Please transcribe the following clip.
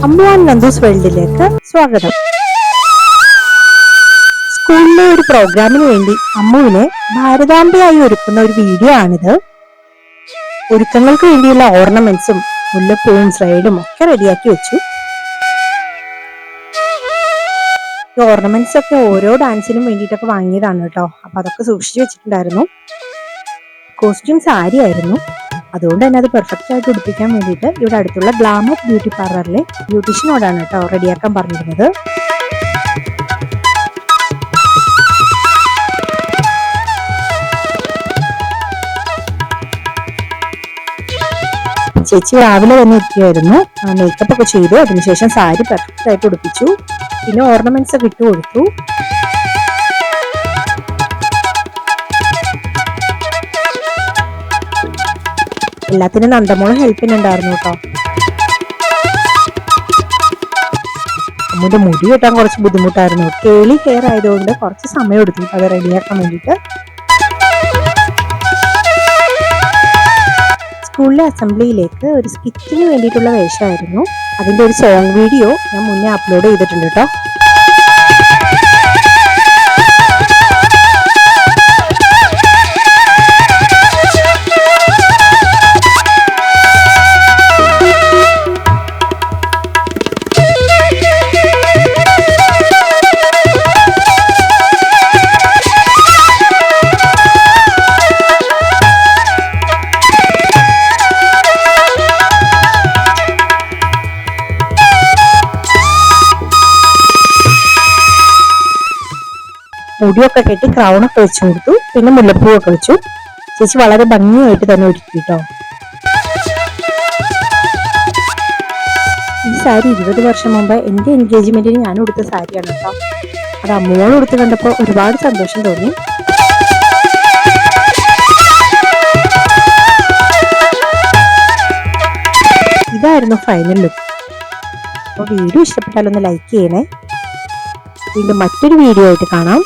Ammu and Nandu's വേൾഡിലേക്ക് സ്വാഗതം. സ്കൂളിലെ ഒരു പ്രോഗ്രാമിന് വേണ്ടി അമ്മുവിനെ ഭാരതാംബയായി ഒരുക്കുന്ന ഒരു വീഡിയോ ആണിത്. ഒരുക്കങ്ങൾക്ക് വേണ്ടിയുള്ള ഓർണമെന്റ്സും മുല്ലപ്പൂവും സ്ലൈഡും ഒക്കെ റെഡിയാക്കി വെച്ചു. ഈ ഓർണമെന്റ്സ് ഒക്കെ ഓരോ ഡാൻസിനും വേണ്ടിയിട്ടൊക്കെ വാങ്ങിയതാണ് കേട്ടോ. അപ്പൊ അതൊക്കെ സൂക്ഷിച്ചു വെച്ചിട്ടുണ്ടായിരുന്നു. കോസ്റ്റ്യൂം സാരി ആയിരുന്നു. അതുകൊണ്ട് തന്നെ അത് പെർഫെക്റ്റ് ആയിട്ട് ഉടുപ്പിക്കാൻ വേണ്ടിയിട്ട് ഇവിടെ അടുത്തുള്ള ഗ്ലാമർ ബ്യൂട്ടി പാർലറിലെ ബ്യൂട്ടീഷ്യനോടാണ് കേട്ടോ റെഡിയാക്കാൻ പറഞ്ഞിരുന്നത്. ചേച്ചി രാവിലെ തന്നെ എത്തിയായിരുന്നു. മേക്കപ്പ് ഒക്കെ ചെയ്തു. അതിനുശേഷം സാരി പെർഫെക്റ്റ് ആയിട്ട് ഉടുപ്പിച്ചു. പിന്നെ ഓർണമെന്റ്സ് ഒക്കെ ഇട്ട് കൊടുത്തു. എല്ലാത്തിനും നന്ദമോള് ഹെൽപ്പിനുണ്ടായിരുന്നു കേട്ടോ. അമ്മുന്റെ മുടി കെട്ടാൻ കുറച്ച് ബുദ്ധിമുട്ടായിരുന്നു. കേളി ഹെയർ ആയതുകൊണ്ട് കുറച്ച് സമയം എടുത്തു അത് റെഡിയാക്കാൻ വേണ്ടിയിട്ട്. സ്കൂളിലെ അസംബ്ലിയിലേക്ക് ഒരു സ്കിറ്റിന് വേണ്ടിയിട്ടുള്ള വേഷമായിരുന്നു. അതിന്റെ ഒരു സോങ് വീഡിയോ ഞാൻ മുന്നേ അപ്ലോഡ് ചെയ്തിട്ടുണ്ട് കേട്ടോ. മുടിയൊക്കെ കെട്ടി ക്രൗണൊക്കെ വെച്ചു കൊടുത്തു. പിന്നെ മുല്ലപ്പൂവൊക്കെ വെച്ചു. ചേച്ചി വളരെ ഭംഗിയായിട്ട് തന്നെ ഒരുക്കി കേട്ടോ. ഈ സാരി 20 വർഷം മുമ്പ് എന്റെ എൻഗേജ്മെന്റിന് ഞാൻ ഉടുത്ത സാരിയാണ് കേട്ടോ. അത് അമ്മയോട് ഉടുത്ത് കണ്ടപ്പോൾ ഒരുപാട് സന്തോഷം തോന്നി. ഇതായിരുന്നു ഫൈനൽ ലുക്ക്. അപ്പോൾ വീഡിയോ ഇഷ്ടപ്പെട്ടാലൊന്ന് ലൈക്ക് ചെയ്യണേ. വീണ്ടും മറ്റൊരു വീഡിയോ ആയിട്ട് കാണാം.